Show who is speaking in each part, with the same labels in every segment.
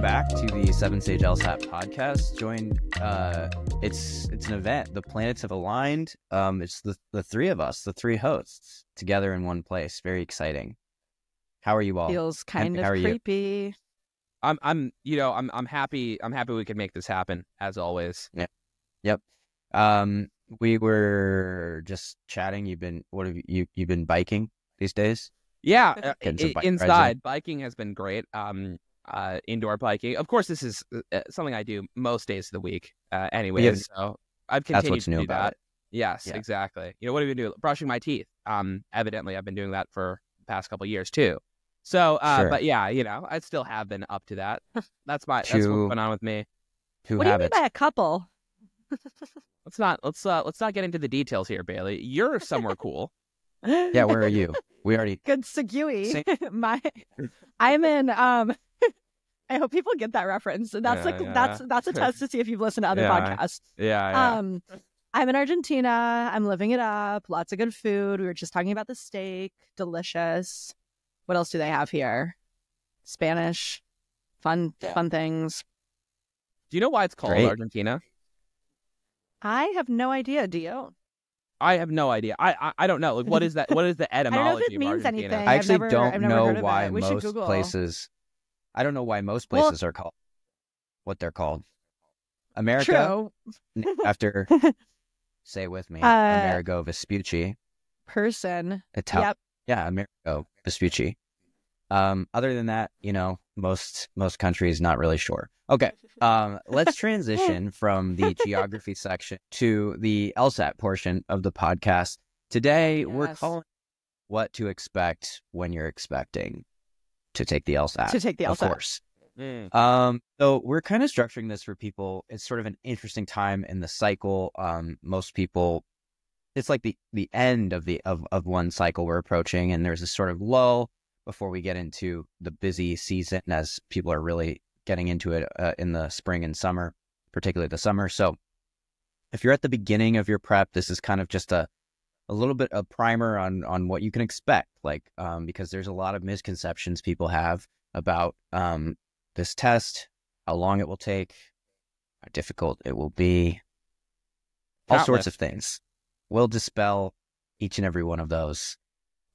Speaker 1: Welcome back to the 7Sage LSAT Podcast. It's an event. The planets have aligned. It's the three of us, the three hosts, together in one place. Very exciting. How are you all?
Speaker 2: Feels kind of creepy.
Speaker 3: I'm happy. I'm happy we could make this happen, as always.
Speaker 1: Yeah. Yep. We were just chatting. You've been biking these days?
Speaker 3: Yeah,
Speaker 1: Bike
Speaker 3: inside biking has been great. Indoor biking. Of course, this is something I do most days of the week. Anyway,
Speaker 1: Yes.
Speaker 3: So I've continued to do that. Yes,
Speaker 1: Yeah.
Speaker 3: exactly. What have you been doing? Brushing my teeth. Evidently, I've been doing that for the past couple of years too. So,
Speaker 1: Sure.
Speaker 3: but yeah, I still have been up to that. That's what's going on with me.
Speaker 2: What do you mean by a couple?
Speaker 3: Let's not get into the details here, Bailey. You're somewhere cool.
Speaker 1: Yeah, where are you? We already
Speaker 2: Good segue. I'm in. I hope people get that reference. That's that's a test to see if you've listened to other podcasts.
Speaker 3: Yeah.
Speaker 2: I'm in Argentina. I'm living it up. Lots of good food. We were just talking about the steak. Delicious. What else do they have here? Spanish. Fun things.
Speaker 3: Do you know why it's called Argentina?
Speaker 2: I have no idea. Do you?
Speaker 3: I have no idea. I don't know. Like, what is that? What is the etymology
Speaker 2: I don't know if it
Speaker 3: of
Speaker 2: means
Speaker 3: Argentina?
Speaker 2: anything.
Speaker 1: I actually
Speaker 2: I've never
Speaker 1: know
Speaker 2: heard of
Speaker 1: why
Speaker 2: it. We should
Speaker 1: most
Speaker 2: Google.
Speaker 1: places. I don't know why most places are called what they're called. America.
Speaker 2: True.
Speaker 1: After, say it with me, Amerigo Vespucci.
Speaker 2: Person.
Speaker 1: Yep. Yeah, Amerigo Vespucci. Other than that, most countries not really sure. Okay. Let's transition from the geography section to the LSAT portion of the podcast. Today, we're calling what to expect when you're expecting to take the LSAT. Of course. So we're kind of structuring this for people. It's sort of an interesting time in the cycle. Most people, it's like the end of one cycle we're approaching, and there's a sort of lull before we get into the busy season as people are really getting into it in the spring and summer, particularly the summer. So if you're at the beginning of your prep, this is kind of just a little bit of primer on what you can expect, because there's a lot of misconceptions people have about this test, how long it will take, how difficult it will be, all sorts of things. We'll dispel each and every one of those.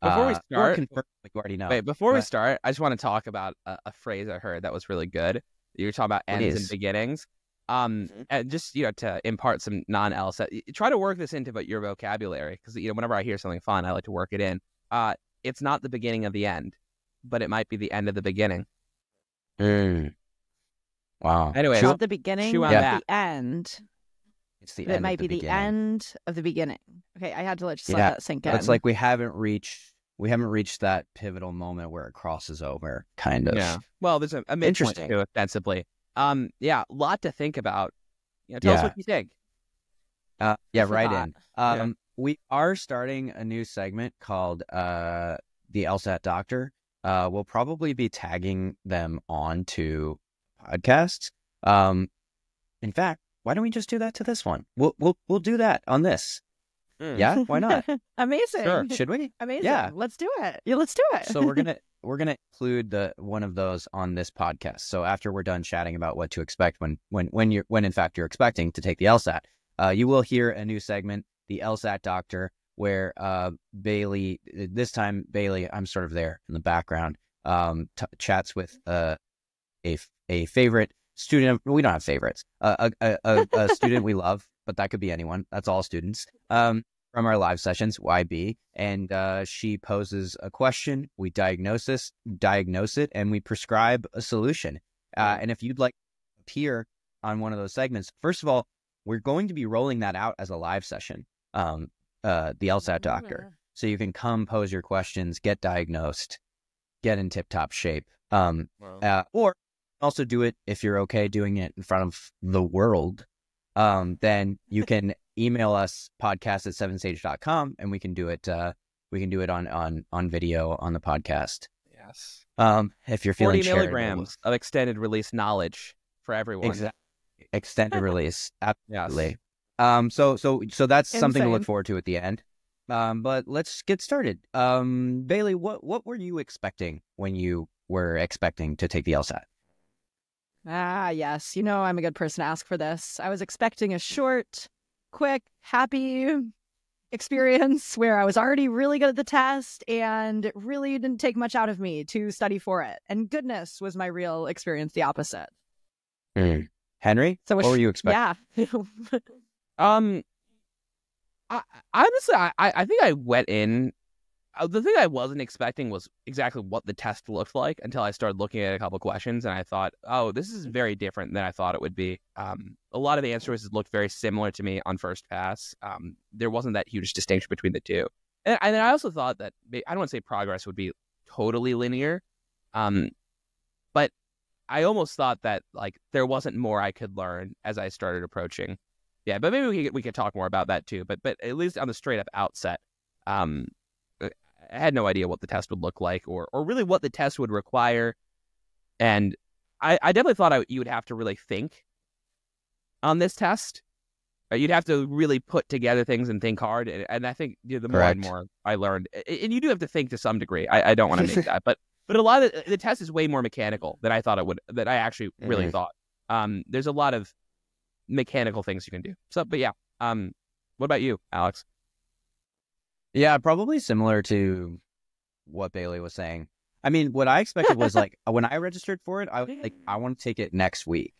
Speaker 3: Before we start,
Speaker 1: you already know.
Speaker 3: Wait, before we start, I just want to talk about a phrase I heard that was really good. You were talking about ends and beginnings. And just, to impart some non-LSAT, try to work this into your vocabulary, because, whenever I hear something fun, I like to work it in. It's not the beginning of the end, but it might be the end of the beginning.
Speaker 1: Wow.
Speaker 3: Anyway,
Speaker 2: it's not the beginning of the end.
Speaker 1: It's the
Speaker 2: but
Speaker 1: end.
Speaker 2: It might be the end of the beginning. Okay, I had to let that sink in.
Speaker 1: It's like we haven't reached that pivotal moment where it crosses over, kind of.
Speaker 3: Yeah. Well, there's a midpoint to it, ostensibly. Yeah, a lot to think about. Tell us what you think.
Speaker 1: Right in. We are starting a new segment called the LSAT Doctor. We'll probably be tagging them onto podcasts. In fact, why don't we just do that to this one? We'll do that on this. Yeah, why not?
Speaker 2: Amazing.
Speaker 1: Sure. Should we?
Speaker 2: Amazing.
Speaker 1: Yeah.
Speaker 2: Let's do it. Yeah, let's do it.
Speaker 1: So we're gonna include one of those on this podcast. So after we're done chatting about what to expect when in fact you're expecting to take the LSAT, you will hear a new segment, the LSAT Doctor, where Bailey, I'm sort of there in the background, chats with a favorite student. We don't have favorites. A student we love, but that could be anyone. That's all students. From our live sessions, YB, and she poses a question. We diagnose it, and we prescribe a solution. And if you'd like to appear on one of those segments, first of all, we're going to be rolling that out as a live session, the LSAT Doctor. So you can come pose your questions, get diagnosed, get in tip-top shape. Or also do it if you're okay doing it in front of the world. Then you can email us podcast@7sage.com, and we can do it. We can do it on video on the podcast.
Speaker 3: Yes.
Speaker 1: If you're feeling
Speaker 3: 40 milligrams of extended release knowledge for everyone.
Speaker 1: Exactly. Extended release. Absolutely.
Speaker 3: Yes.
Speaker 1: So that's something to
Speaker 2: Insane.
Speaker 1: look forward to at the end. But let's get started. Bailey, what were you expecting when you were expecting to take the LSAT?
Speaker 2: Ah, yes. You know, I'm a good person to ask for this. I was expecting a short, quick, happy experience where I was already really good at the test and it really didn't take much out of me to study for it. And goodness was my real experience the opposite.
Speaker 1: Henry,
Speaker 2: So
Speaker 1: what were you expecting?
Speaker 2: Yeah.
Speaker 3: Honestly, I think I went in. The thing I wasn't expecting was exactly what the test looked like until I started looking at a couple questions, and I thought, oh, this is very different than I thought it would be. A lot of the answer choices looked very similar to me on first pass. There wasn't that huge distinction between the two. And I also thought that, I don't want to say progress would be totally linear, but I almost thought that like there wasn't more I could learn as I started approaching. Yeah, but maybe we could talk more about that too. But at least on the straight up outset, I had no idea what the test would look like or really what the test would require. And I definitely thought you would have to really think on this test. You'd have to really put together things and think hard. And I think the more and more I learned, and you do have to think to some degree. I don't want to make that, but a lot of the test is way more mechanical than I thought it would, that I actually really thought. There's a lot of mechanical things you can do. So, but yeah. What about you, Alex?
Speaker 1: Yeah, probably similar to what Bailey was saying. I mean, what I expected was like when I registered for it, I was like, I want to take it next week.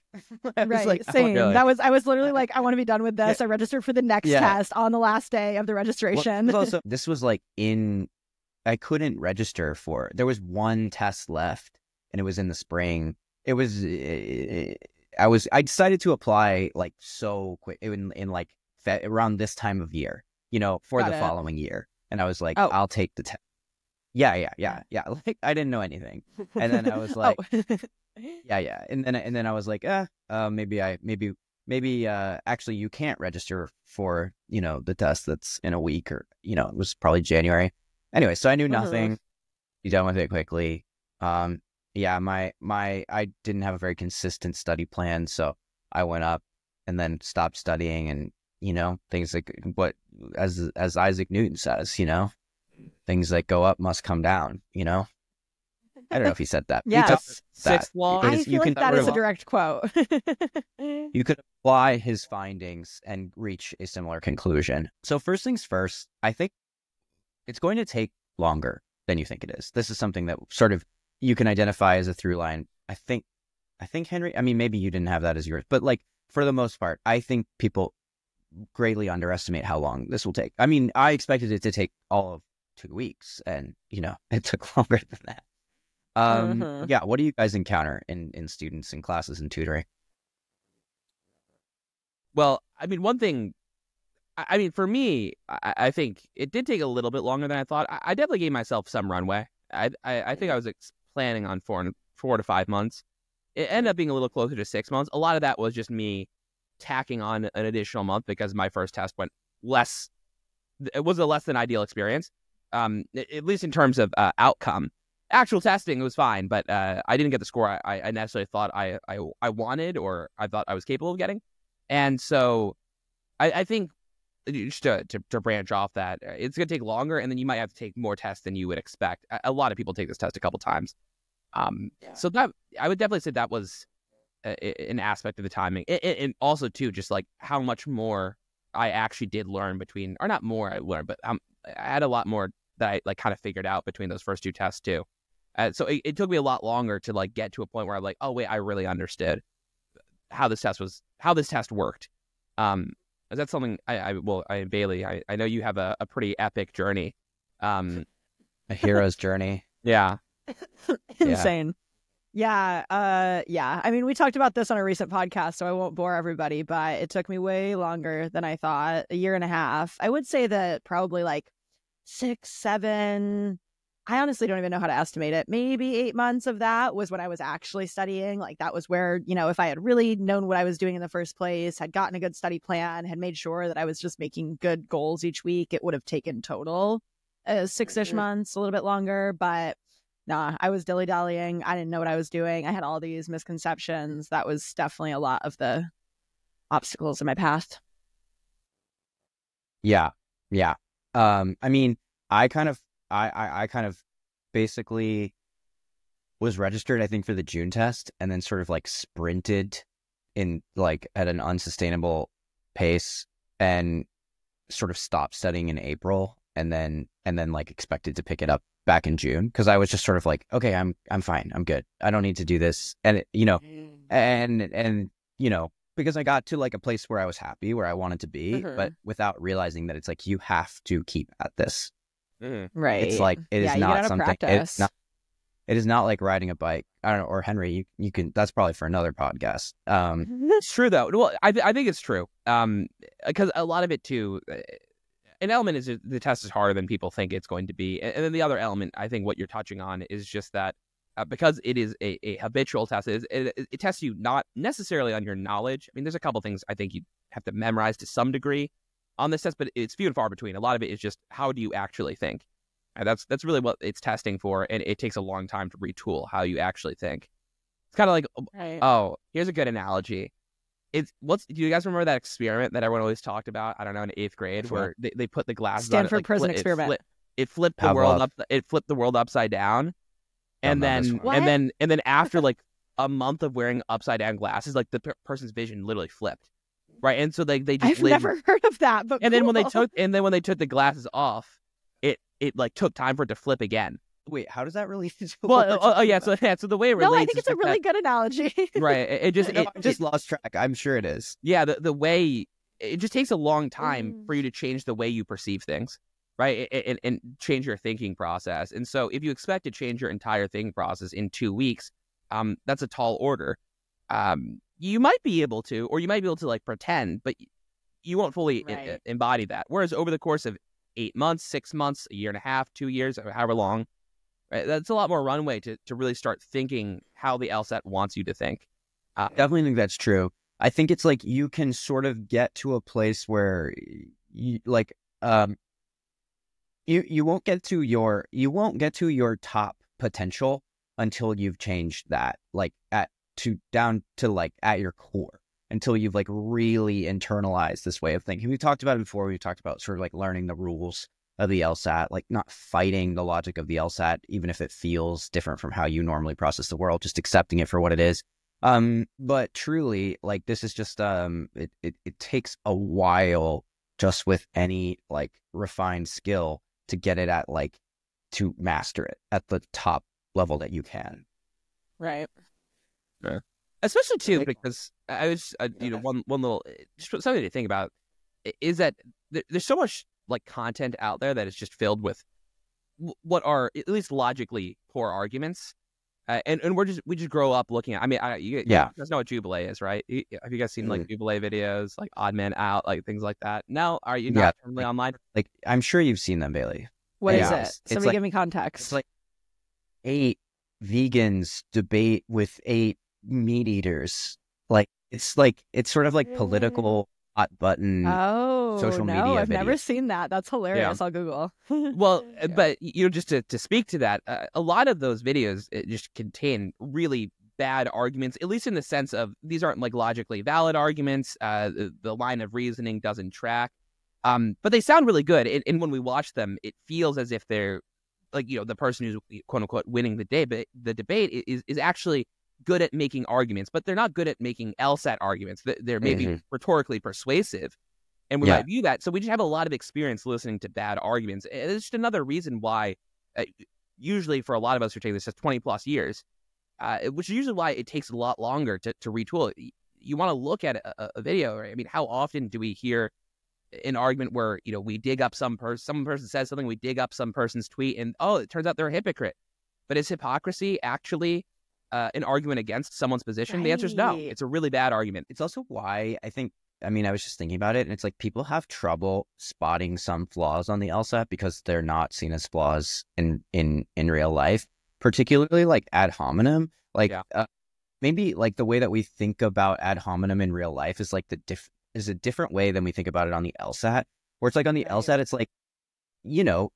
Speaker 2: Right,
Speaker 1: like,
Speaker 2: same. I was literally like, I want to be done with this. I registered for the next test on the last day of the registration.
Speaker 1: Well, also, this was like I couldn't register for it. There was one test left, and it was in the spring. It was I decided to apply like so quick in like around this time of year, for the following year. And I was like, I'll take the test. Yeah. Like I didn't know anything. And then I was like, yeah. And then I was like, maybe actually you can't register for, the test that's in a week or, it was probably January. Anyway, so I knew nothing. Be done with it quickly. I didn't have a very consistent study plan, so I went up and then stopped studying, and things like what as Isaac Newton says, things that go up must come down. I don't know if he said that.
Speaker 2: Yes,
Speaker 3: sixth law.
Speaker 2: I feel like that is a direct quote.
Speaker 1: You could apply his findings and reach a similar conclusion. So first things first, I think it's going to take longer than you think it is. This is something that sort of you can identify as a through line. I think Henry, I mean, maybe you didn't have that as yours, but like for the most part, I think people greatly underestimate how long this will take. I mean, I expected it to take all of 2 weeks, and it took longer than that. Yeah, what do you guys encounter in students and classes and tutoring?
Speaker 3: Well, I mean, one thing, I mean, for me, I think it did take a little bit longer than I thought. I definitely gave myself some runway. I think I was planning on 4 to 5 months. It ended up being a little closer to 6 months. A lot of that was just me tacking on an additional month because my first test went less. It was a less than ideal experience, at least in terms of outcome. Actual testing, it was fine, but I didn't get the score I necessarily thought I wanted or I thought I was capable of getting. And so I think just to branch off that, it's going to take longer, and then you might have to take more tests than you would expect. A lot of people take this test a couple times. So that I would definitely say that was an aspect of the timing. And also, too, just like how much more I actually did learn between, or not more I learned, but I had a lot more that I like kind of figured out between those first 2 tests, too. So it took me a lot longer to like get to a point where I'm like, oh, wait, I really understood how this test worked. Is that something Bailey, I know you have a pretty epic journey.
Speaker 1: A hero's journey.
Speaker 3: Yeah.
Speaker 2: Insane. Yeah. I mean, we talked about this on a recent podcast, so I won't bore everybody, but it took me way longer than I thought, 1.5 years. I would say that probably like 6, 7, I honestly don't even know how to estimate it. Maybe 8 months of that was when I was actually studying. Like that was where, if I had really known what I was doing in the first place, had gotten a good study plan, had made sure that I was just making good goals each week, it would have taken total 6-ish months, a little bit longer. But nah, I was dilly-dallying. I didn't know what I was doing. I had all these misconceptions. That was definitely a lot of the obstacles in my path.
Speaker 1: Yeah. I mean, I kind of basically was registered, I think, for the June test, and then sort of like sprinted in like at an unsustainable pace and sort of stopped studying in April, and then like expected to pick it up back in June, because I was just sort of like, okay, I'm fine, I'm good, I don't need to do this, and and because I got to like a place where I was happy, where I wanted to be, but without realizing that it's like you have to keep at this.
Speaker 2: Right.
Speaker 1: It's like it is not something.
Speaker 2: Practice.
Speaker 1: It is not like riding a bike. I don't know. Or Henry, you can. That's probably for another podcast.
Speaker 3: It's true though. Well, I think it's true. Because a lot of it too. An element is the test is harder than people think it's going to be, and then the other element, I think, what you're touching on is just that because it is a habitual test, it tests you not necessarily on your knowledge. I mean, there's a couple things I think you have to memorize to some degree on this test, but it's few and far between. A lot of it is just how do you actually think. And that's really what it's testing for, and it takes a long time to retool how you actually think. It's kind of like, oh, here's a good analogy. Do you guys remember that experiment that everyone always talked about? I don't know, in 8th grade, where they put the glasses on.
Speaker 2: Stanford prison experiment.
Speaker 3: It flipped the world up. It flipped the world upside down, and then after like a month of wearing upside down glasses, like the person's vision literally flipped, right? And so they just
Speaker 2: I've never heard of that, but
Speaker 3: then when they took the glasses off, it like took time for it to flip again.
Speaker 1: Wait, how does that really?
Speaker 3: So the way it relates.
Speaker 2: No, I think it's a really good analogy.
Speaker 3: Right. It
Speaker 1: just lost track. I'm sure it is.
Speaker 3: Yeah. The way it just takes a long time for you to change the way you perceive things, right? And change your thinking process. And so if you expect to change your entire thinking process in 2 weeks, that's a tall order. You might be able to, or you might be able to like pretend, but you won't fully embody that. Whereas over the course of 8 months, 6 months, a year and a half, 2 years, or however long, right, that's a lot more runway to really start thinking how the LSAT wants you to think.
Speaker 1: Definitely think that's true. I think it's like you can sort of get to a place where you like you won't get to your top potential until you've changed that, like down to at your core, until you've like really internalized this way of thinking. We talked about it before. We talked about sort of like learning the rules of the LSAT, like not fighting the logic of the LSAT, even if it feels different from how you normally process the world, just accepting it for what it is. But truly, like this is just it takes a while, just with any like refined skill, to get it at like to master it at the top level that you can.
Speaker 2: Right.
Speaker 3: Yeah. Especially too, because I was, one little, just something to think about is that there's so much like content out there that is just filled with what are at least logically poor arguments, and we just grow up looking at. I mean, you guys know what Jubilee is, right? Have you guys seen like Jubilee videos, like Odd Man Out, like things like that? No, are you not currently online?
Speaker 1: Like I'm sure you've seen them, Bailey.
Speaker 2: What is it? Somebody give me context.
Speaker 1: It's like 8 vegans debate with 8 meat eaters. Like it's sort of like political hot button social media.
Speaker 2: I've never seen that. That's hilarious. I'll Google.
Speaker 3: Well, but just to speak to that, a lot of those videos just contain really bad arguments, at least in the sense of these aren't like logically valid arguments. The line of reasoning doesn't track, but they sound really good. And when we watch them, it feels as if they're like, the person who's quote unquote winning the debate is actually good at making arguments, but they're not good at making LSAT arguments. They're maybe rhetorically persuasive, and we might view that. So we just have a lot of experience listening to bad arguments. And it's just another reason why, usually for a lot of us who take this 20 plus years, which is usually why it takes a lot longer to retool. You want to look at a video, right? I mean, how often do we hear an argument where, we dig up some person says something, we dig up some person's tweet, and it turns out they're a hypocrite. But is hypocrisy actually an argument against someone's position? Right. The answer is no. It's a really bad argument.
Speaker 1: It's also why I was just thinking about it, and it's like people have trouble spotting some flaws on the LSAT because they're not seen as flaws in real life, particularly like ad hominem. Like maybe like the way that we think about ad hominem in real life is like is a different way than we think about it on the LSAT, where it's like on the LSAT, it's like,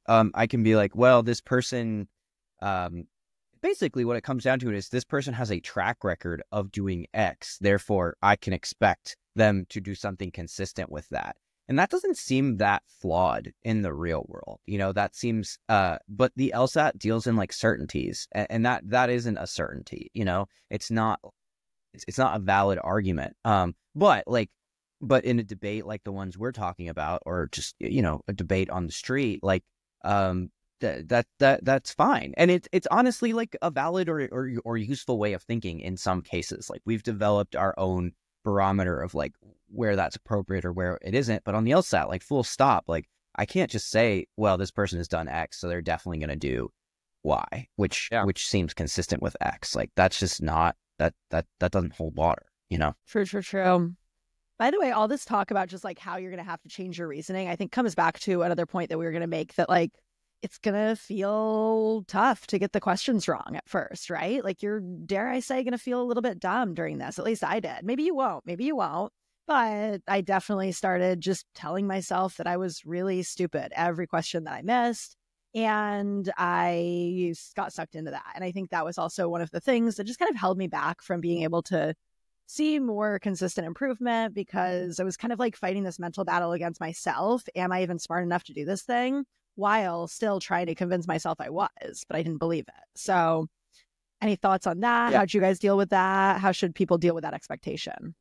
Speaker 1: I can be like, well, this person, basically what it comes down to is this person has a track record of doing X, therefore I can expect them to do something consistent with that. And that doesn't seem that flawed in the real world. That seems, but the LSAT deals in like certainties, and that isn't a certainty. It's not a valid argument. But in a debate like the ones we're talking about, or just, a debate on the street, like, that's fine. And it's honestly like a valid or useful way of thinking in some cases. Like, we've developed our own barometer of like where that's appropriate or where it isn't. But on the LSAT, like, full stop, like, I can't just say, well, this person has done X, so they're definitely going to do Y, which seems consistent with X. Like, that's just not, that doesn't hold water,
Speaker 2: True. By the way, all this talk about just like how you're going to have to change your reasoning, I think comes back to another point that we were going to make, that like, it's going to feel tough to get the questions wrong at first, right? Like, you're, dare I say, going to feel a little bit dumb during this. At least I did. Maybe you won't. But I definitely started just telling myself that I was really stupid every question that I missed. And I got sucked into that. And I think that was also one of the things that just kind of held me back from being able to see more consistent improvement, because I was kind of like fighting this mental battle against myself. Am I even smart enough to do this thing? While still trying to convince myself I was, but I didn't believe it. So any thoughts on that? How'd you guys deal with that? How should people deal with that expectation?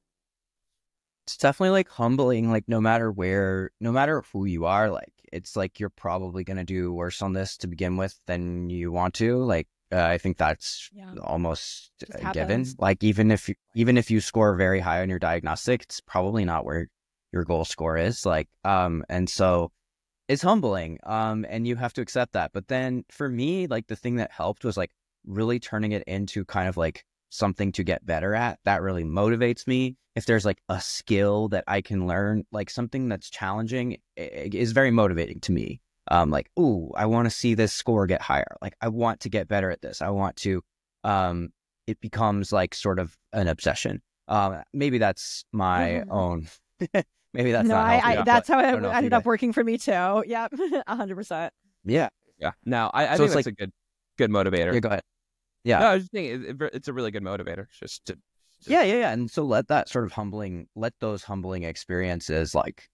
Speaker 1: It's definitely like humbling, like no matter who you are, like it's like you're probably going to do worse on this to begin with than you want to. Like, I think that's almost a given. Like, even if you score very high on your diagnostic, it's probably not where your goal score is. Like, and so it's humbling, and you have to accept that. But then for me, like, the thing that helped was like really turning it into kind of like something to get better at. That really motivates me. If there's like a skill that I can learn, like something that's challenging, it is very motivating to me. Like, ooh, I want to see this score get higher. Like, I want to get better at this. I want to, it becomes like sort of an obsession. Maybe that's my own. Maybe that's not healthy,
Speaker 2: that's how it ended up working for me too. Yep, 100%.
Speaker 1: Yeah.
Speaker 3: No, I think that's like a good motivator.
Speaker 1: Yeah, go ahead. Yeah,
Speaker 3: no, I was just thinking it's a really good motivator.
Speaker 1: Yeah. And so let those humbling experiences like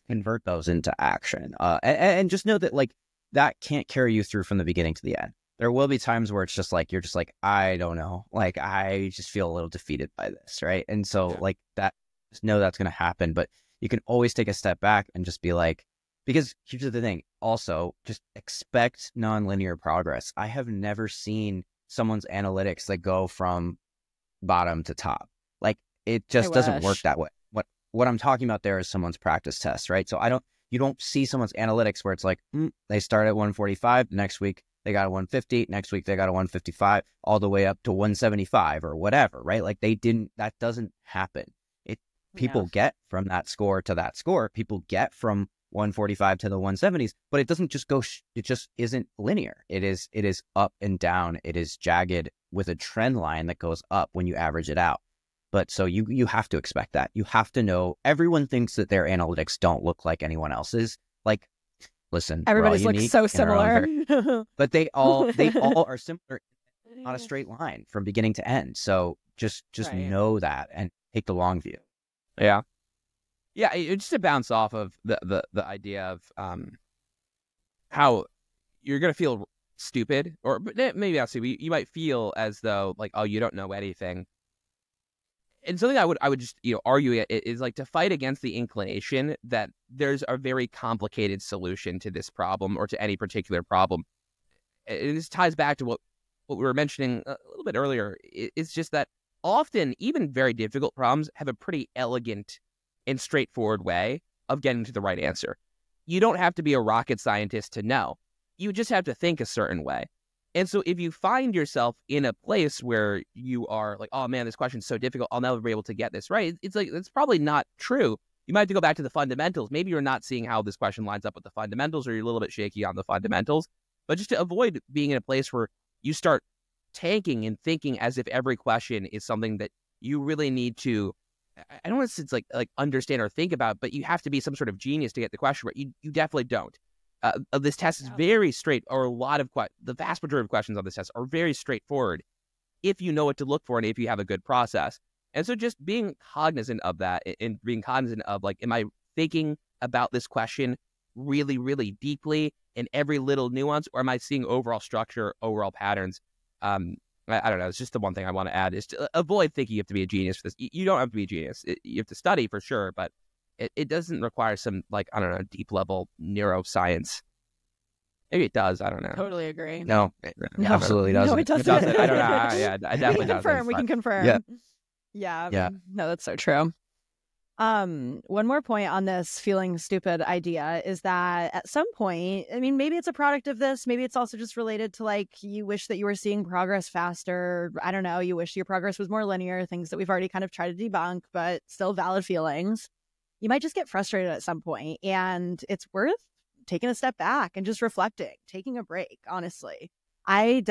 Speaker 1: convert those into action. And just know that like that can't carry you through from the beginning to the end. There will be times where it's just like you're just like, I don't know, like I just feel a little defeated by this, right? And so like that, just know that's going to happen, but you can always take a step back and just be like, because here's the thing, also just expect nonlinear progress. I have never seen someone's analytics that go from bottom to top. Like, it just doesn't work that way. What I'm talking about there is someone's practice test, right? So you don't see someone's analytics where it's like, they start at 145, next week they got a 150, next week they got a 155, all the way up to 175 or whatever, right? Like, that doesn't happen. People get from that score to that score. People get from 145 to the 170s, but it doesn't just go, it just isn't linear. It is up and down. It is jagged with a trend line that goes up when you average it out. But so you have to expect that. You have to know everyone thinks that their analytics don't look like anyone else's. Like, listen,
Speaker 2: everybody's looks so similar,
Speaker 1: but they all are similar on a straight line from beginning to end. So just know that and take the long view.
Speaker 3: Yeah. Just to bounce off of the idea of how you're gonna feel stupid, or maybe not stupid. You might feel as though like, oh, you don't know anything. And something I would just argue is like to fight against the inclination that there's a very complicated solution to this problem or to any particular problem. And this ties back to what we were mentioning a little bit earlier. It's just that often even very difficult problems have a pretty elegant and straightforward way of getting to the right answer. You don't have to be a rocket scientist to know. You just have to think a certain way. And so if you find yourself in a place where you are like, oh man, this question's so difficult, I'll never be able to get this right, it's like, that's probably not true. You might have to go back to the fundamentals. Maybe you're not seeing how this question lines up with the fundamentals, or you're a little bit shaky on the fundamentals. But just to avoid being in a place where you start tanking and thinking as if every question is something that you really need to, I don't want to say it's like understand or think about, but you have to be some sort of genius to get the question right. You definitely don't. This test is very straight, or the vast majority of questions on this test are very straightforward if you know what to look for and if you have a good process. And so just being cognizant of that and being cognizant of like, am I thinking about this question really, really deeply in every little nuance, or am I seeing overall structure, overall patterns? I don't know. It's just the one thing I want to add is to avoid thinking you have to be a genius for this. You don't have to be a genius. You have to study for sure, but it doesn't require some, like, I don't know, deep level neuroscience. Maybe it does. I don't know.
Speaker 2: Totally agree.
Speaker 1: No, it absolutely doesn't.
Speaker 2: No, it doesn't.
Speaker 3: I don't know. Yeah, I definitely doesn't.
Speaker 2: We can confirm. Yeah. No, that's so true. One more point on this feeling stupid idea is that at some point, I mean, maybe it's a product of this. Maybe it's also just related to, like, you wish that you were seeing progress faster. I don't know. You wish your progress was more linear, things that we've already kind of tried to debunk, but still valid feelings. You might just get frustrated at some point, and it's worth taking a step back and just reflecting, taking a break, honestly. I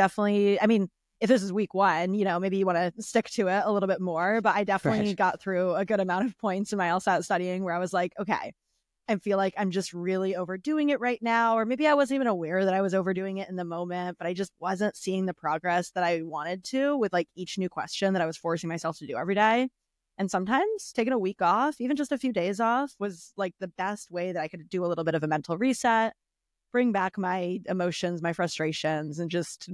Speaker 2: mean, if this is week one, maybe you want to stick to it a little bit more, but I definitely got through a good amount of points in my LSAT studying where I was like, okay, I feel like I'm just really overdoing it right now. Or maybe I wasn't even aware that I was overdoing it in the moment, but I just wasn't seeing the progress that I wanted to with, like, each new question that I was forcing myself to do every day. And sometimes taking a week off, even just a few days off, was like the best way that I could do a little bit of a mental reset, bring back my emotions, my frustrations, and just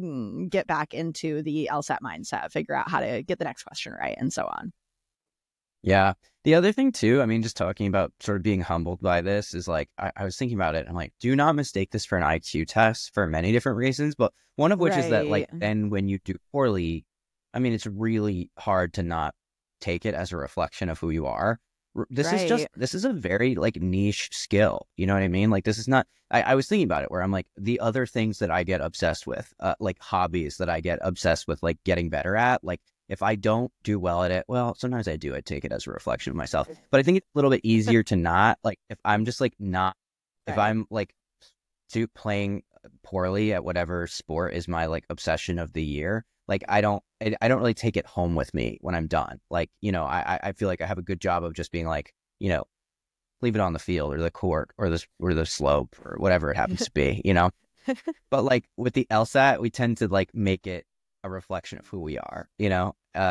Speaker 2: get back into the LSAT mindset, figure out how to get the next question right, and so on.
Speaker 1: Yeah. The other thing too, I mean, just talking about sort of being humbled by this is, like, I was thinking about it. I'm like, do not mistake this for an IQ test for many different reasons, but one of which is that, like, then when you do poorly, I mean, it's really hard to not take it as a reflection of who you are. This is a very, like, niche skill. You know what I mean? Like, this is not, I was thinking about it where I'm like, the other things that I get obsessed with, like hobbies that I get obsessed with, like, getting better at, like, if I don't do well at it, well, sometimes I do. I take it as a reflection of myself. But I think it's a little bit easier to not, like, if I'm just, like, not, if I'm, like, playing poorly at whatever sport is my, like, obsession of the year, like, I don't really take it home with me when I'm done. Like, I feel like I have a good job of just being like, leave it on the field or the court or the slope or whatever it happens to be, But, like, with the LSAT, we tend to, like, make it a reflection of who we are,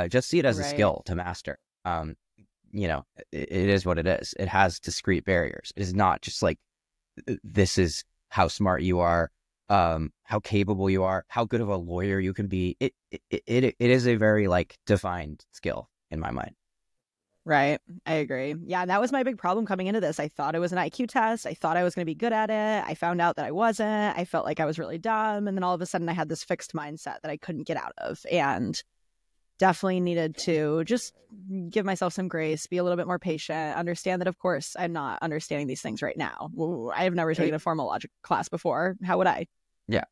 Speaker 1: just see it as a skill to master. It is what it is. It has discrete barriers. It is not just like, this is how smart you are, how capable you are, how good of a lawyer you can be. It is a very, like, defined skill in my mind.
Speaker 2: Right. I agree. Yeah, that was my big problem coming into this. I thought it was an IQ test. I thought I was going to be good at it. I found out that I wasn't. I felt like I was really dumb. And then all of a sudden I had this fixed mindset that I couldn't get out of, and definitely needed to just give myself some grace, be a little bit more patient, understand that, of course, I'm not understanding these things right now. I have never taken a formal logic class before. How would I?
Speaker 1: Yeah.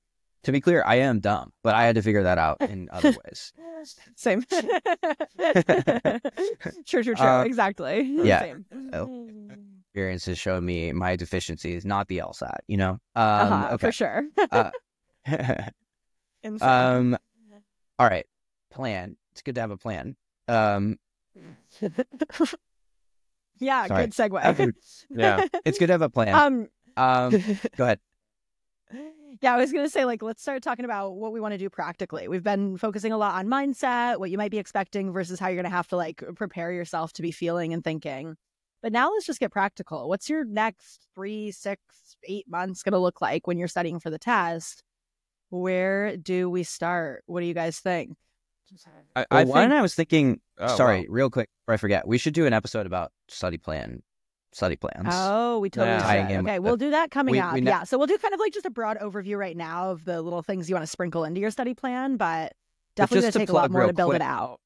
Speaker 1: To be clear, I am dumb, but I had to figure that out in other ways.
Speaker 2: Same. True. Exactly.
Speaker 1: Yeah.
Speaker 2: Same.
Speaker 1: Experience has shown me my deficiencies, not the LSAT, Okay.
Speaker 2: For sure.
Speaker 1: All right. Plan. It's good to have a plan.
Speaker 2: Yeah,
Speaker 1: sorry.
Speaker 2: good segue.
Speaker 3: Yeah.
Speaker 1: It's good to have a plan. Go ahead.
Speaker 2: Yeah, I was going to say, like, let's start talking about what we want to do practically. We've been focusing a lot on mindset, what you might be expecting versus how you're going to have to, like, prepare yourself to be feeling and thinking. But now let's just get practical. What's your next 3, 6, 8 months going to look like when you're studying for the test? Where do we start? What do you guys think?
Speaker 1: I was thinking, real quick before I forget, we should do an episode about study plans.
Speaker 2: Oh, we totally should. Okay, we'll do that coming up. Yeah, so we'll do kind of like just a broad overview right now of the little things you want to sprinkle into your study plan, but definitely going to take a lot more to build it out.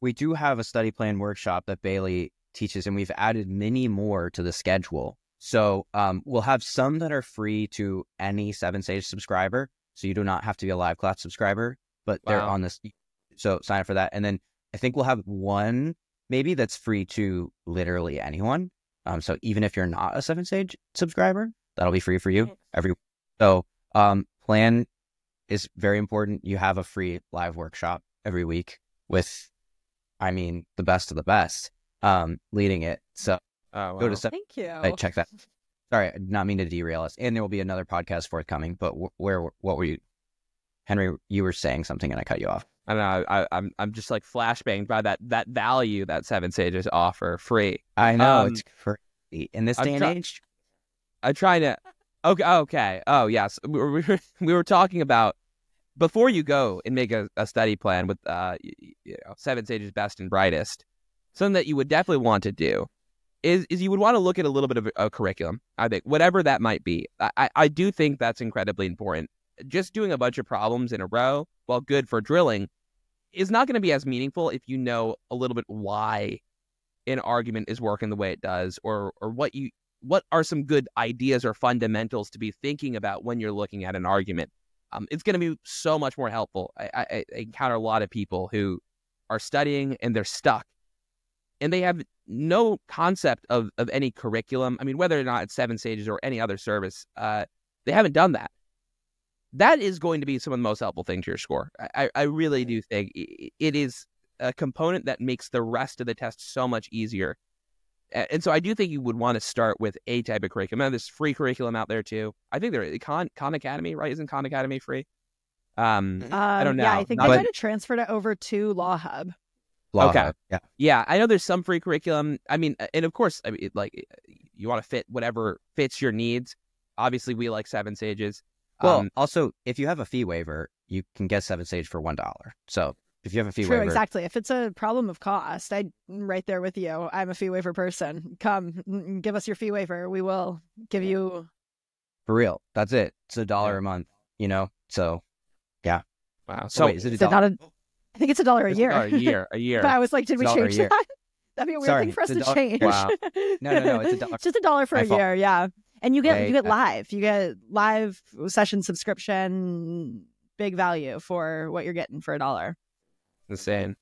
Speaker 1: We do have a study plan workshop that Bailey teaches, and we've added many more to the schedule. So we'll have some that are free to any 7Sage subscriber, so you do not have to be a live class subscriber, but they're on this. So sign up for that. And then I think we'll have one maybe that's free to literally anyone. So even if you're not a 7Sage subscriber, that'll be free for you plan is very important. You have a free live workshop every week with, the best of the best, leading it. So go to
Speaker 2: Thank you.
Speaker 1: Check that. Sorry, I did not mean to derail us. And there will be another podcast forthcoming, but what were you, Henry, you were saying something and I cut you off.
Speaker 3: I don't know. I'm just like flashbanged by that value that 7Sages offer free.
Speaker 1: I know, it's free. in this day and age.
Speaker 3: I'm trying to. Okay. Oh, yes. We were talking about before you go and make a study plan with 7Sage's best and brightest. Something that you would definitely want to do is you would want to look at a little bit of a curriculum. I think whatever that might be. I do think that's incredibly important. Just doing a bunch of problems in a row, while good for drilling, is not going to be as meaningful if you know a little bit why an argument is working the way it does, or what are some good ideas or fundamentals to be thinking about when you're looking at an argument. It's going to be so much more helpful. I encounter a lot of people who are studying and they're stuck, and they have no concept of any curriculum. I mean, whether or not it's 7Sages or any other service, they haven't done that. That is going to be some of the most helpful things to your score. I really do think it is a component that makes the rest of the test so much easier. And so I do think you would want to start with a type of curriculum. Now, there's free curriculum out there too. I think there Khan Academy, right? Isn't Khan Academy free? I don't know.
Speaker 2: Yeah, I think they might have transferred it over to Law Hub.
Speaker 1: Hub,
Speaker 3: yeah. I know there's some free curriculum. I mean, and of course, I mean, like, you want to fit whatever fits your needs. Obviously, we like 7Sages.
Speaker 1: Well, also, if you have a fee waiver, you can get 7Sage for $1. So if you have a fee waiver,
Speaker 2: exactly. If it's a problem of cost, I'm right there with you. I'm a fee waiver person. Come, give us your fee waiver. We will give you.
Speaker 1: For real, that's it. It's $1 a month. So yeah.
Speaker 3: Wow. So
Speaker 1: wait, is it $1?
Speaker 2: I think it's $1 a year.
Speaker 3: A year.
Speaker 2: But I was like, did we change that? That'd be a weird thing for us to change.
Speaker 1: Wow. No, it's $1.
Speaker 2: It's just $1 for a year. Yeah. And you get live session subscription, big value for what you're getting for $1.
Speaker 3: Insane.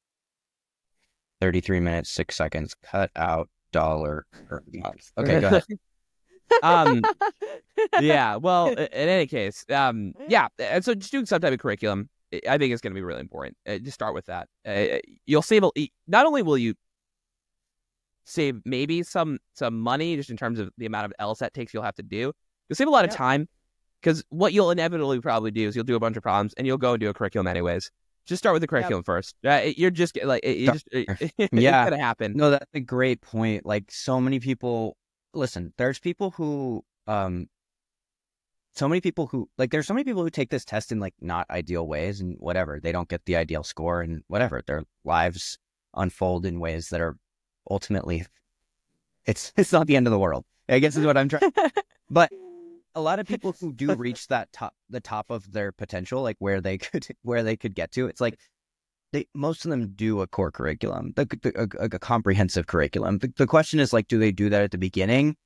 Speaker 1: 33 minutes, 6 seconds. Cut out $1 per month. Okay, go ahead.
Speaker 3: Yeah. Well, in any case, yeah. And so just doing some type of curriculum, I think is going to be really important. Just start with that. You'll save. Not only will you save maybe some money just in terms of the amount of LSAT takes you'll have to do. You'll save a lot of time, because what you'll inevitably probably do is you'll do a bunch of problems and you'll go and do a curriculum anyways. Just start with the curriculum first. You're just like it's gonna happen.
Speaker 1: No, that's a great point. Like, so many people listen. There's people who there's so many people who take this test in like not ideal ways, and whatever, they don't get the ideal score, and whatever, their lives unfold in ways that are ultimately, it's not the end of the world, I guess is what I'm trying. But a lot of people who do reach the top of their potential, like where they could get to, it's like most of them do a core curriculum, a comprehensive curriculum. The question is, like, do they do that at the beginning,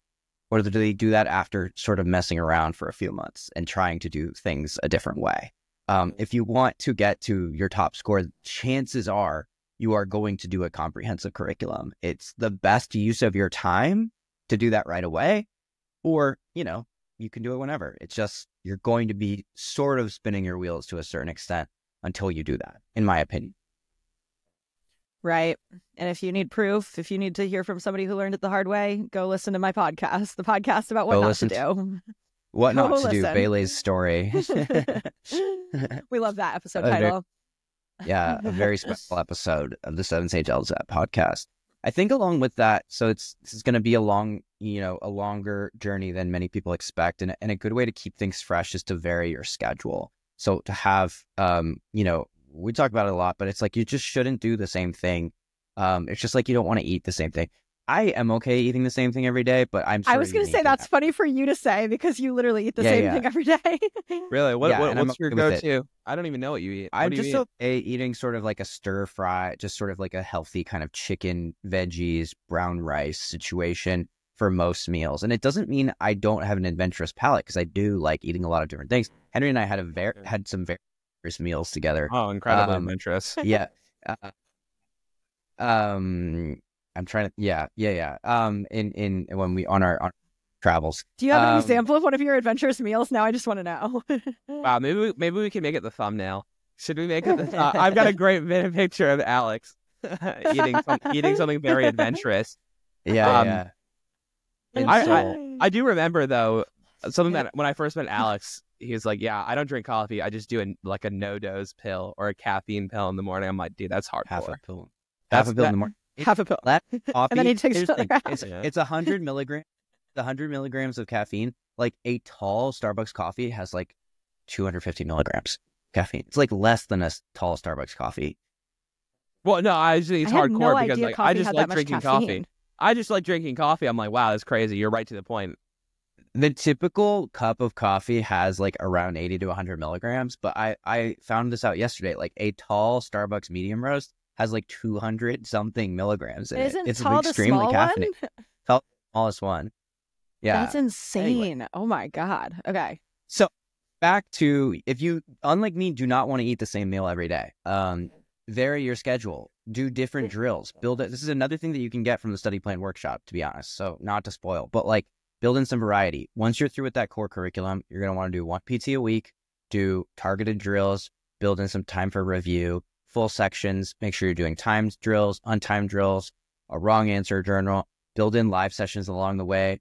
Speaker 1: or do they do that after sort of messing around for a few months and trying to do things a different way? If you want to get to your top score, chances are you are going to do a comprehensive curriculum. It's the best use of your time to do that right away, or, you can do it whenever. It's just, you're going to be sort of spinning your wheels to a certain extent until you do that, in my opinion.
Speaker 2: Right. And if you need proof, if you need to hear from somebody who learned it the hard way, go listen to my podcast, the podcast about what not to do.
Speaker 1: What not to do, Bailey's story.
Speaker 2: We love that episode title.
Speaker 1: Yeah, a very special episode of the 7Sage LSAT podcast. I think along with that, so this is going to be a longer journey than many people expect, and a good way to keep things fresh is to vary your schedule. So to have, we talk about it a lot, but it's like you just shouldn't do the same thing. It's just like you don't want to eat the same thing. I am okay eating the same thing every day, but I was
Speaker 2: going to say that's funny for you to say, because you literally eat the same thing every day.
Speaker 3: Really? What's your go-to? I don't even know what you eat.
Speaker 1: I'm just okay eating sort of like a stir fry, just sort of like a healthy kind of chicken, veggies, brown rice situation for most meals. And it doesn't mean I don't have an adventurous palate, because I do like eating a lot of different things. Henry and I had some various meals together.
Speaker 3: Oh, incredibly adventurous.
Speaker 1: Yeah. I'm trying to, yeah. In when we on our travels.
Speaker 2: Do you have an example of one of your adventurous meals? Now I just want to know.
Speaker 3: Wow, maybe we can make it the thumbnail. Should we make it the? I've got a great picture of Alex eating something very adventurous.
Speaker 1: Yeah.
Speaker 3: I do remember though something that when I first met Alex, he was like, "Yeah, I don't drink coffee. I just do a no-dose pill or a caffeine pill in the morning." I'm like, "Dude, that's hardcore."
Speaker 1: Half a pill in the morning.
Speaker 2: Half a pill.
Speaker 1: Coffee,
Speaker 2: and then he takes
Speaker 1: it's 100 milligrams the 100 milligrams of caffeine, like a tall Starbucks coffee has like 250 milligrams caffeine. It's like less than a tall Starbucks coffee.
Speaker 3: Well, no, I just think it's hardcore because like I just like drinking coffee. I just like drinking coffee. I'm like, wow, that's crazy. You're right to the point.
Speaker 1: The typical cup of coffee has like around 80 to 100 milligrams, but I found this out yesterday. Like a tall Starbucks medium roast has like 200 something milligrams in it. It's extremely caffeinated. Tall, smallest one. Yeah.
Speaker 2: That's insane.
Speaker 1: Anyway.
Speaker 2: Oh my God. Okay.
Speaker 1: So back to, if you, unlike me, do not want to eat the same meal every day, vary your schedule, do different drills, build it. This is another thing that you can get from the study plan workshop, to be honest. So not to spoil, but like build in some variety. Once you're through with that core curriculum, you're going to want to do 1 PT a week, do targeted drills, build in some time for review, full sections, make sure you're doing timed drills, untimed drills, a wrong answer journal, build in live sessions along the way,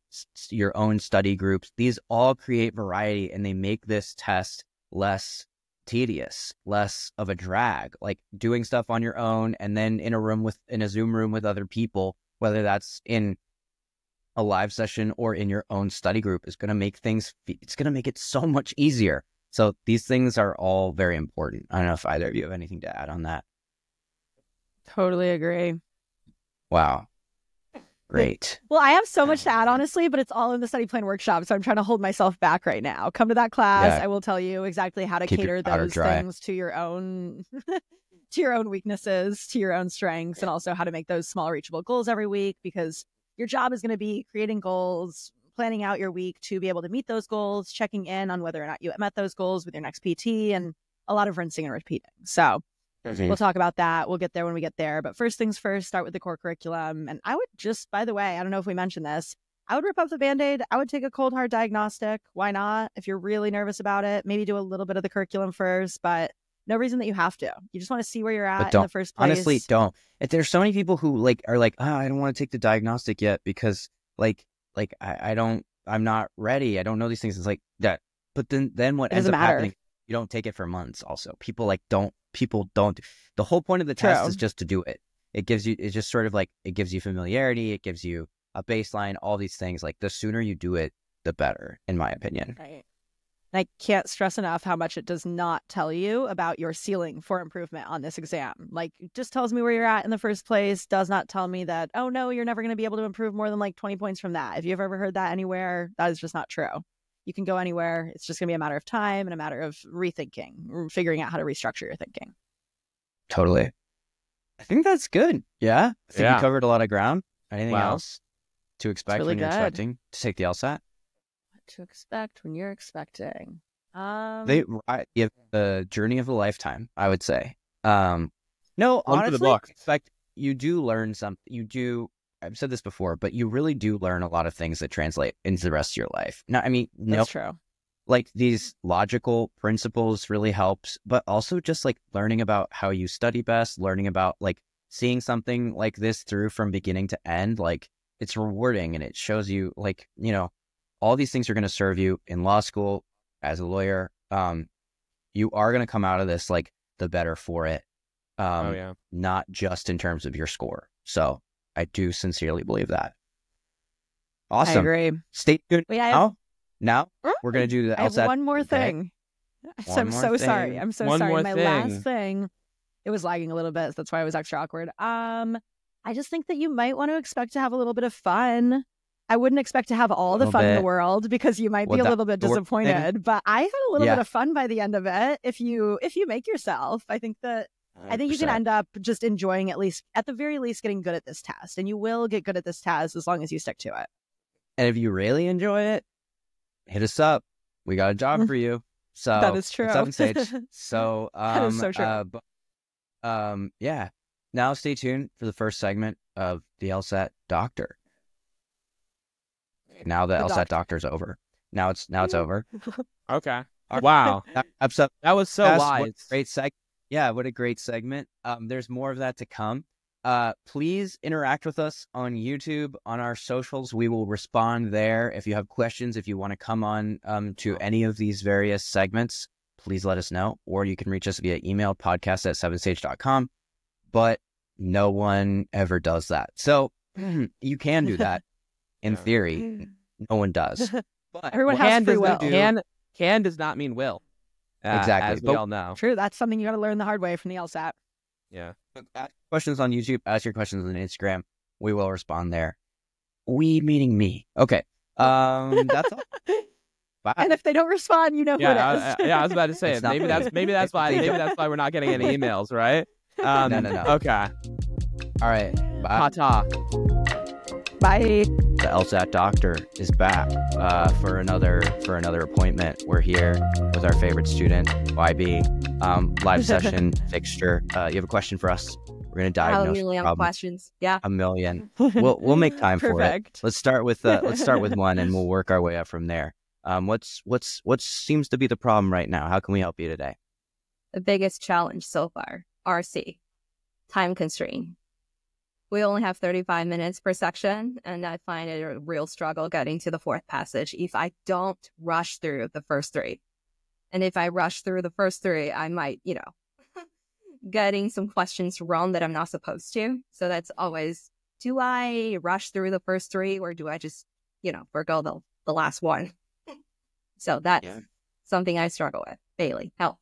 Speaker 1: your own study groups. These all create variety and they make this test less tedious, less of a drag. Like doing stuff on your own and then in a Zoom room with other people, whether that's in a live session or in your own study group, is going to make it's going to make it so much easier. So these things are all very important. I don't know if either of you have anything to add on that.
Speaker 2: Totally agree.
Speaker 1: Wow. Great.
Speaker 2: Well, I have so much to add, honestly, but it's all in the study plan workshop. So I'm trying to hold myself back right now. Come to that class. Yeah. I will tell you exactly how to cater those things to your own to your own weaknesses, to your own strengths, and also how to make those small reachable goals every week, because your job is going to be creating goals, planning out your week to be able to meet those goals, checking in on whether or not you met those goals with your next PT, and a lot of rinsing and repeating. So we'll talk about that. We'll get there when we get there. But first things first, start with the core curriculum. And I would just, by the way, I don't know if we mentioned this, I would rip up the Band-Aid. I would take a cold hard diagnostic. Why not? If you're really nervous about it, maybe do a little bit of the curriculum first, but no reason that you have to. You just want to see where you're at in the first place.
Speaker 1: Honestly, don't. There's so many people who are like, oh, I don't want to take the diagnostic yet because I'm not ready. I don't know these things. It's like that. But then what ends up happening, you don't take it for months also. People don't. The whole point of the test is just to do it. It gives you familiarity. It gives you a baseline, all these things. Like the sooner you do it, the better, in my opinion.
Speaker 2: Right. And I can't stress enough how much it does not tell you about your ceiling for improvement on this exam. Like, it just tells me where you're at in the first place, does not tell me that, oh no, you're never going to be able to improve more than like 20 points from that. If you've ever heard that anywhere, that is just not true. You can go anywhere. It's just going to be a matter of time and a matter of rethinking, figuring out how to restructure your thinking.
Speaker 1: Totally. I think that's good. Yeah. I think we covered a lot of ground. Anything else to expect when you're expecting to take the LSAT?
Speaker 2: To expect when you're expecting.
Speaker 1: The journey of a lifetime, I would say. No, honestly, expect you do learn something. I've said this before, but you really do learn a lot of things that translate into the rest of your life. No, I mean,
Speaker 2: that's true.
Speaker 1: Like these logical principles really helps, but also just like learning about how you study best, learning about like seeing something like this through from beginning to end, like it's rewarding and it shows you like, all these things are going to serve you in law school as a lawyer. You are going to come out of this like the better for it. Not just in terms of your score. So I do sincerely believe that. Awesome.
Speaker 2: I agree.
Speaker 1: Stay tuned. Now we're going to do the LSAT.
Speaker 2: I have one more thing. I'm so sorry. My last thing, it was lagging a little bit. So that's why it was extra awkward. I just think that you might want to expect to have a little bit of fun. I wouldn't expect to have all the fun in the world because you might be a little bit disappointed, but I had a little bit of fun by the end of it. If you make yourself, I think you can end up just enjoying, at the very least, getting good at this test, and you will get good at this test as long as you stick to it.
Speaker 1: And if you really enjoy it, hit us up. We got a job for you. So
Speaker 2: that is true.
Speaker 1: 7Sage. So
Speaker 2: that is so true.
Speaker 1: Yeah. Now stay tuned for the first segment of the LSAT Doctor. Now the LSAT Doctor's over. Now it's over.
Speaker 3: Okay. Wow. That was so wise.
Speaker 1: Great segment. Yeah, what a great segment. There's more of that to come. Please interact with us on YouTube, on our socials. We will respond there. If you have questions, if you want to come on to any of these various segments, please let us know. Or you can reach us via email, podcast@7sage.com. But no one ever does that. So you can do that in theory. No one does. But
Speaker 2: Everyone has free will.
Speaker 3: Can does not mean will.
Speaker 1: Exactly.
Speaker 3: As we all know.
Speaker 2: True. That's something you got to learn the hard way from the LSAT.
Speaker 3: Yeah.
Speaker 1: Ask questions on YouTube. Ask your questions on Instagram. We will respond there. We meaning me. Okay. That's all. Bye.
Speaker 2: And if they don't respond, you know who it is.
Speaker 3: I was about to say it. Maybe that's why we're not getting any emails, right?
Speaker 1: No.
Speaker 3: Okay.
Speaker 1: All right. Bye.
Speaker 3: Ta-ta.
Speaker 2: Bye.
Speaker 1: The LSAT Doctor is back for another appointment. We're here with our favorite student, YB. Live session fixture. You have a question for us? We're gonna diagnose.
Speaker 4: A million questions. Yeah.
Speaker 1: A million. We'll make time for it. Let's start with one, and we'll work our way up from there. What seems to be the problem right now? How can we help you today?
Speaker 4: The biggest challenge so far, RC, time constraint. We only have 35 minutes per section, and I find it a real struggle getting to the fourth passage if I don't rush through the first three. And if I rush through the first three, I might, getting some questions wrong that I'm not supposed to. So that's always, do I rush through the first three, or do I just, forgo the last one? So that's something I struggle with. Bailey, help.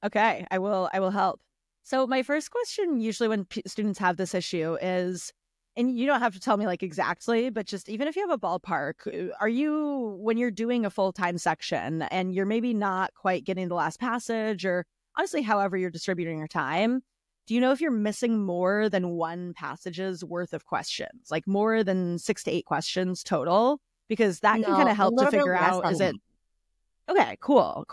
Speaker 2: Okay, I will help. So my first question, usually when students have this issue is, and you don't have to tell me like exactly, but just even if you have a ballpark, are you, when you're doing a full-time section and you're maybe not quite getting the last passage, or honestly, however you're distributing your time, do you know if you're missing more than one passage's worth of questions, like more than 6 to 8 questions total? Because that can kind of help to figure out, is it, okay, cool.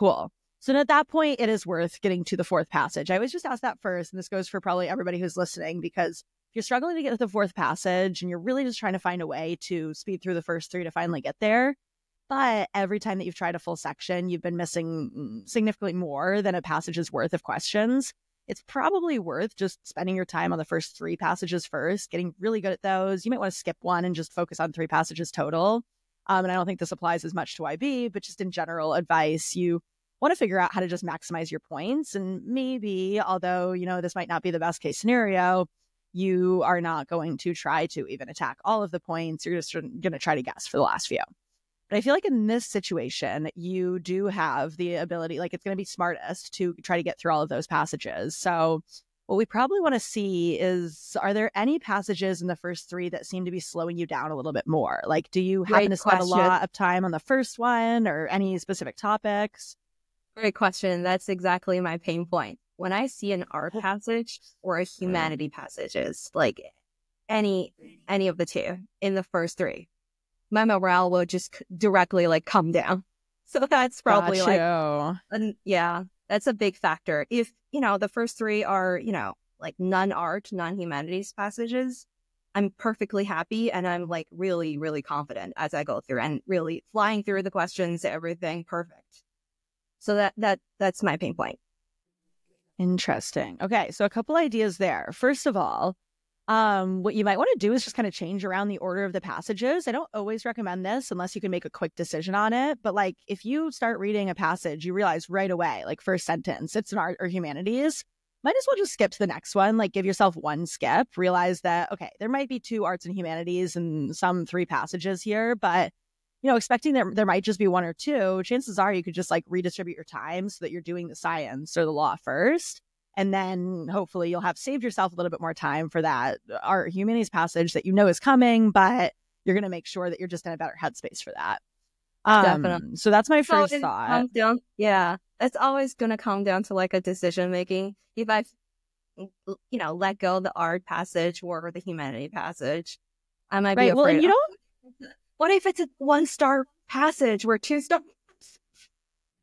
Speaker 2: So at that point, it is worth getting to the fourth passage. I always just ask that first, and this goes for probably everybody who's listening, because if you're struggling to get to the fourth passage and you're really just trying to find a way to speed through the first three to finally get there, but every time that you've tried a full section, you've been missing significantly more than a passage's worth of questions, it's probably worth just spending your time on the first 3 passages first, getting really good at those. You might want to skip one and just focus on 3 passages total. And I don't think this applies as much to IB, but just in general advice, you want to figure out how to just maximize your points. And maybe, although, this might not be the best case scenario, you are not going to try to even attack all of the points. You're just going to try to guess for the last few. But I feel like in this situation, you do have the ability, like it's going to be smartest to try to get through all of those passages. So what we probably want to see is, are there any passages in the first 3 that seem to be slowing you down a little bit more? Like, do you happen to spend a lot of time on the first one, or any specific topics?
Speaker 4: Great question. That's exactly my pain point. When I see an art passage or a humanity passages, like any of the 2 in the first 3, my morale will just directly come down. So that's probably that's a big factor. If, the first 3 are, non-art, non-humanities passages, I'm perfectly happy, and I'm really, really confident as I go through and really flying through the questions, everything perfect. So that's my pain point.
Speaker 2: Interesting. Okay, so a couple ideas there. First of all, what you might want to do is just kind of change around the order of the passages. I don't always recommend this unless you can make a quick decision on it. But if you start reading a passage, you realize right away, first sentence, it's an art or humanities, might as well just skip to the next one. Give yourself one skip, realize that, okay, there might be 2 arts and humanities and some 3 passages here, but expecting there might just be 1 or 2, chances are you could just redistribute your time so that you're doing the science or the law first. And then hopefully you'll have saved yourself a little bit more time for that art humanities passage that is coming, but you're going to make sure that you're just in a better headspace for that.
Speaker 4: Definitely.
Speaker 2: So that's my first thought.
Speaker 4: It's always going to come down to a decision making. If I, let go of the art passage or the humanity passage, I might be afraid.
Speaker 2: Well,
Speaker 4: what if it's a 1-star passage or 2-star?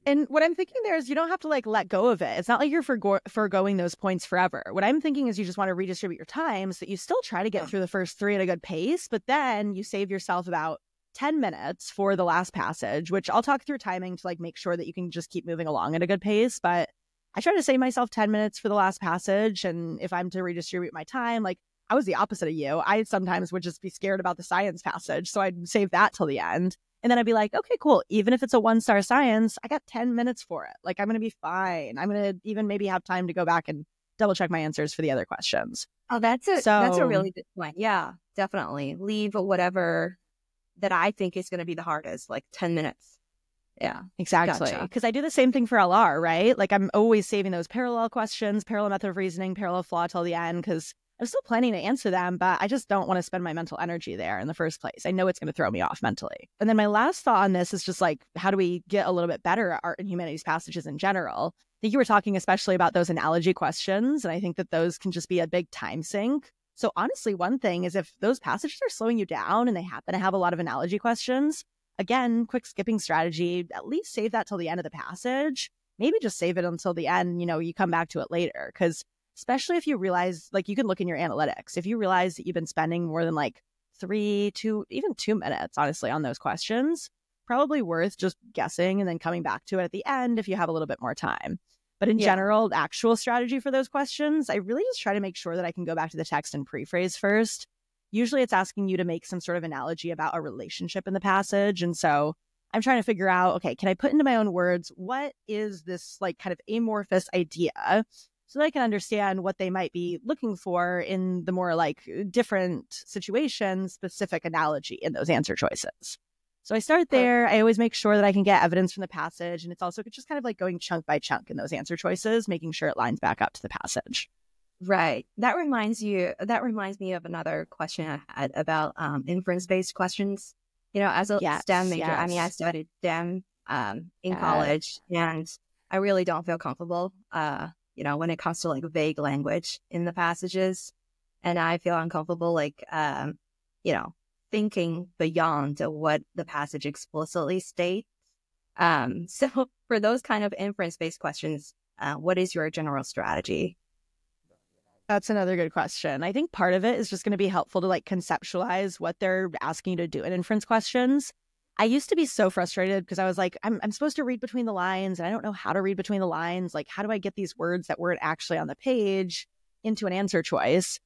Speaker 2: And what I'm thinking there is you don't have to let go of it. It's not like you're foregoing those points forever. What I'm thinking is you just want to redistribute your time so that you still try to get through the first 3 at a good pace, but then you save yourself about 10 minutes for the last passage, which I'll talk through timing to make sure that you can just keep moving along at a good pace. But I try to save myself 10 minutes for the last passage. And if I'm to redistribute my time, I was the opposite of you. I sometimes would just be scared about the science passage. So I'd save that till the end. And then I'd be like, okay, cool. Even if it's a 1-star science, I got 10 minutes for it. I'm going to be fine. I'm going to even maybe have time to go back and double check my answers for the other questions.
Speaker 4: Oh, that's a really good point. Yeah, definitely. Leave whatever that I think is going to be the hardest, like 10 minutes. Yeah,
Speaker 2: exactly.
Speaker 4: Gotcha.
Speaker 2: Because I do the same thing for LR, right? Like I'm always saving those parallel questions, parallel method of reasoning, parallel flaw till the end, because I'm still planning to answer them, but I just don't want to spend my mental energy there in the first place. I know it's going to throw me off mentally. And then my last thought on this is just like, how do we get a little bit better at art and humanities passages in general? I think you were talking especially about those analogy questions, and I think that those can just be a big time sink. So honestly, one thing is if those passages are slowing you down and they happen to have a lot of analogy questions, again, quick skipping strategy, at least save that till the end of the passage. Maybe just save it until the end, you come back to it later. Because especially if you realize, like you can look in your analytics, if you realize that you've been spending more than like 3 to even 2 minutes, honestly, on those questions, probably worth just guessing and then coming back to it at the end if you have a little bit more time. But in general, actual strategy for those questions, I really just try to make sure that I can go back to the text and pre-phrase first. Usually it's asking you to make some sort of analogy about a relationship in the passage. And so I'm trying to figure out, okay, can I put into my own words, what is this like kind of amorphous idea so that I can understand what they might be looking for in the more like different situation specific analogy in those answer choices. So I start there. I always make sure that I can get evidence from the passage. And it's also just kind of like going chunk by chunk in those answer choices, making sure it lines back up to the passage.
Speaker 4: Right. That reminds me of another question I had about inference-based questions. As a STEM major, I mean, I studied STEM in college, and I really don't feel comfortable, when it comes to like vague language in the passages. And I feel uncomfortable, like, thinking beyond what the passage explicitly states. So for those kind of inference-based questions, what is your general strategy?
Speaker 2: That's another good question. I think part of it is just going to be helpful to like conceptualize what they're asking you to do in inference questions. I used to be so frustrated because I was like, I'm supposed to read between the lines and I don't know how to read between the lines. Like, how do I get these words that weren't actually on the page into an answer choice?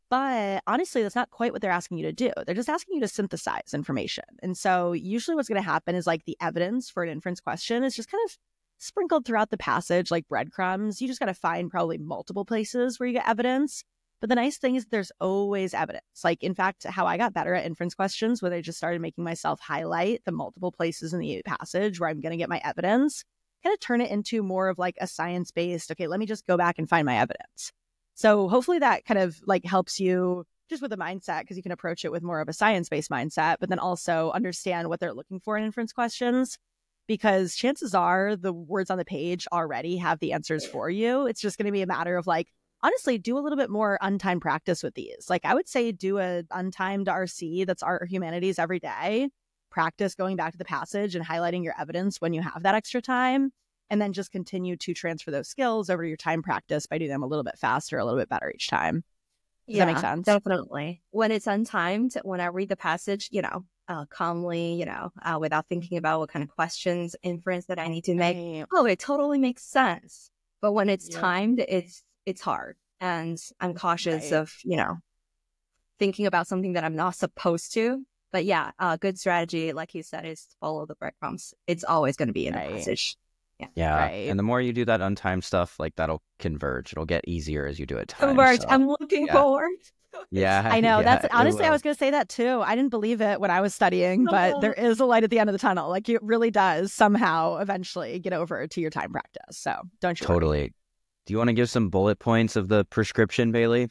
Speaker 2: But honestly, that's not quite what they're asking you to do. They're just asking you to synthesize information. And so usually what's going to happen is like the evidence for an inference question is just kind of sprinkled throughout the passage like breadcrumbs. You just got to find probably multiple places where you get evidence. But the nice thing is there's always evidence. Like, in fact, how I got better at inference questions was I just started making myself highlight the multiple places in the passage where I'm going to get my evidence, kind of turn it into more of like a science-based, okay, let me just go back and find my evidence. So hopefully that kind of like helps you just with a mindset, because you can approach it with more of a science-based mindset, but then also understand what they're looking for in inference questions, because chances are the words on the page already have the answers for you. It's just going to be a matter of like, honestly, do a little bit more untimed practice with these. Like I would say do a untimed RC that's art or humanities every day. Practice going back to the passage and highlighting your evidence when you have that extra time. And then just continue to transfer those skills over to your time practice by doing them a little bit faster, a little bit better each time. Does that make sense?
Speaker 4: Definitely. When it's untimed, when I read the passage, calmly, without thinking about what kind of questions, inference that I need to make. Right. Oh, it totally makes sense. But when it's timed, it's hard. And I'm cautious of, thinking about something that I'm not supposed to. But yeah, good strategy, like you said, is follow the breadcrumbs. It's always going to be in the passage.
Speaker 1: Yeah.
Speaker 2: Right.
Speaker 1: And the more you do that untimed stuff, like that'll converge. It'll get easier as you do it timed.
Speaker 4: Converge.
Speaker 1: So.
Speaker 4: I'm looking forward.
Speaker 1: Yeah.
Speaker 2: I know. That's honestly, I was going to say that too. I didn't believe it when I was studying, but there is a light at the end of the tunnel. Like it really does somehow eventually get over to your time practice. So don't you
Speaker 1: Totally.
Speaker 2: worry.
Speaker 1: Do you want to give some bullet points of the prescription, Bailey?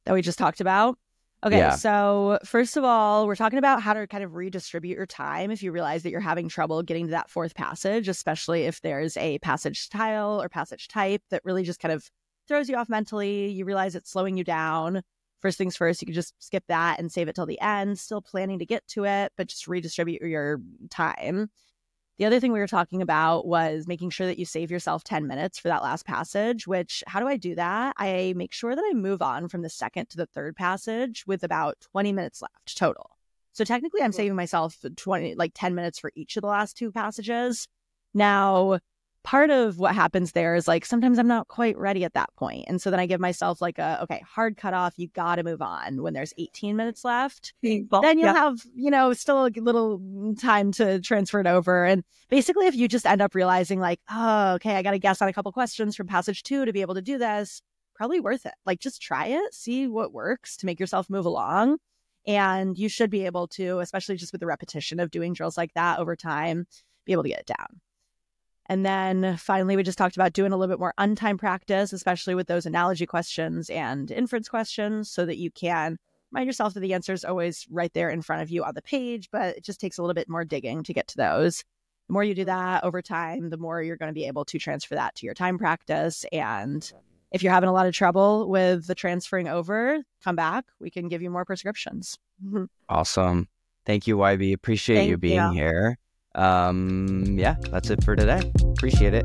Speaker 2: That we just talked about? Okay, So first of all, we're talking about how to kind of redistribute your time if you realize that you're having trouble getting to that fourth passage, especially if there's a passage style or passage type that really just kind of throws you off mentally. You realize it's slowing you down. First things first, you can just skip that and save it till the end, still planning to get to it, but just redistribute your time. The other thing we were talking about was making sure that you save yourself 10 minutes for that last passage, which how do I do that? I make sure that I move on from the second to the third passage with about 20 minutes left total. So technically I'm saving myself 10 minutes for each of the last two passages. Now, part of what happens there is like sometimes I'm not quite ready at that point. And so then I give myself like hard cutoff. You got to move on when there's 18 minutes left. Then you'll have, still a little time to transfer it over. And basically, if you just end up realizing like, oh, okay, I got to guess on a couple questions from passage 2 to be able to do this, probably worth it. Like just try it, see what works to make yourself move along. And you should be able to, especially just with the repetition of doing drills like that over time, be able to get it down. And then finally, we just talked about doing a little bit more untimed practice, especially with those analogy questions and inference questions, so that you can remind yourself that the answer is always right there in front of you on the page, but it just takes a little bit more digging to get to those. The more you do that over time, the more you're going to be able to transfer that to your time practice. And if you're having a lot of trouble with the transferring over, come back. We can give you more prescriptions.
Speaker 1: Awesome. Thank you, YB. Appreciate you being here. Yeah, that's it for today. Appreciate it.